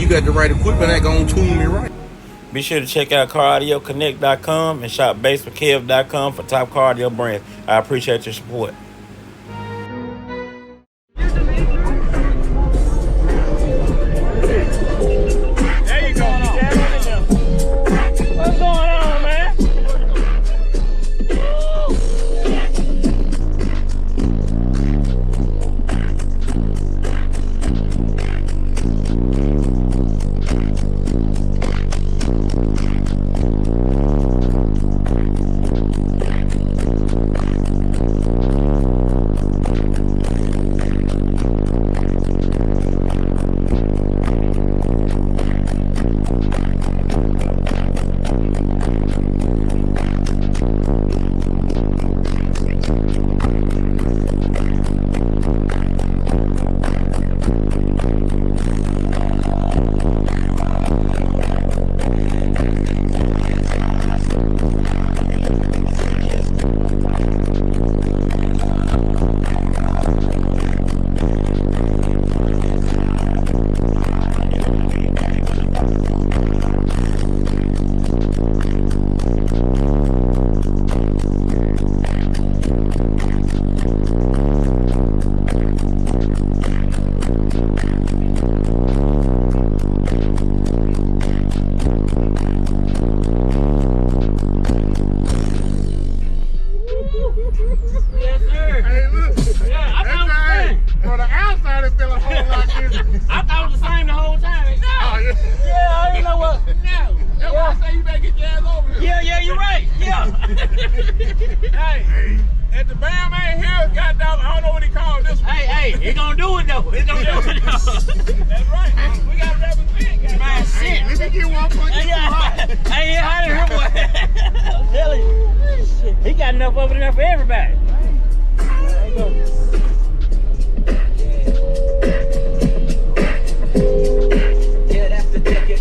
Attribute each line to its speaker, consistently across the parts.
Speaker 1: you got the right equipment that gonna tune me right.
Speaker 2: Be sure to check out CarAudioConnect.com and shop BASSWITHKEV.com for top car audio brands. I appreciate your support.
Speaker 3: There you go. What's going on, man? Yes, sir.
Speaker 4: Hey, look.
Speaker 3: Yeah, I thought it was the same.
Speaker 4: For the outside, it feel a whole lot different.
Speaker 3: I thought it was the same the whole time. No.
Speaker 4: Oh, yeah.
Speaker 3: Yeah, I didn't know what. No.
Speaker 4: That's why I say you better get your ass over here.
Speaker 3: Yeah, you're right. Yeah.
Speaker 4: Hey, at the Bam ain't here, goddamn, I don't know what he called this one.
Speaker 3: Hey, he gonna do it though. He gonna do it though.
Speaker 4: That's right. We gotta represent.
Speaker 3: Man, shit.
Speaker 4: Let me get one for you.
Speaker 3: Hey, how did him boy? I'm telling you. Shit, he got enough over there for everybody. There you go. Yeah, that's the ticket.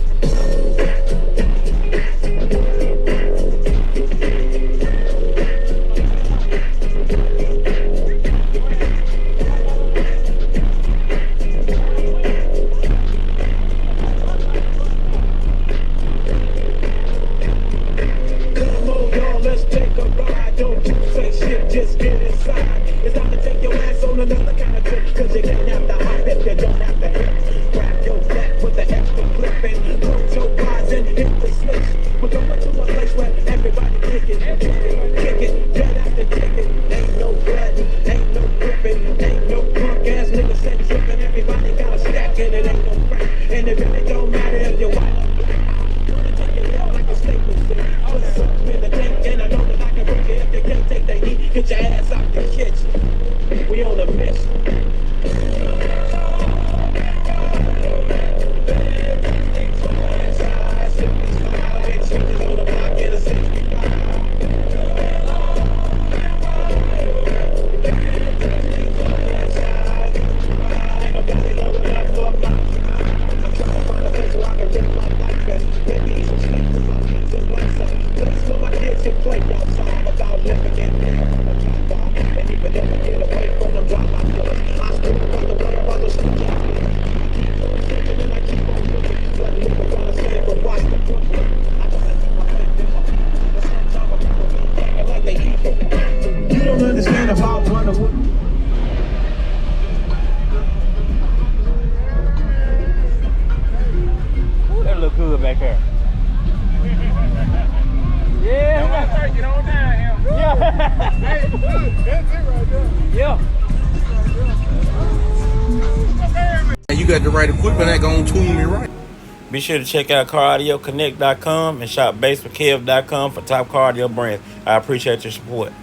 Speaker 5: Let's take a ride, don't you say shit, just get inside. It's time to take your ass on another kind of trip, cause you can't have to hop if you don't have to hit. Grab your flat with the extra clip and put your guys in hit the switch. We're going to a place where everybody kick it, get out the ticket. Ain't no blooding, ain't no gripping, ain't no punk ass nigga said tripping. Everybody got a stack and it ain't no crack, and it really don't matter if you're white. And I know that I can bring you if you can't take the heat. Get your ass out the kitchen. We on a mission. You don't understand about Wonder Woman.
Speaker 3: Ooh, that look good back there. Yeah.
Speaker 4: Get on down here.
Speaker 3: Yeah.
Speaker 4: Hey, look, that's it right there.
Speaker 3: Yeah.
Speaker 1: You got the right equipment that gonna tune me right.
Speaker 2: Be sure to check out CarAudioConnect.com and shop BASSWITHKEV.com for top car audio brands. I appreciate your support.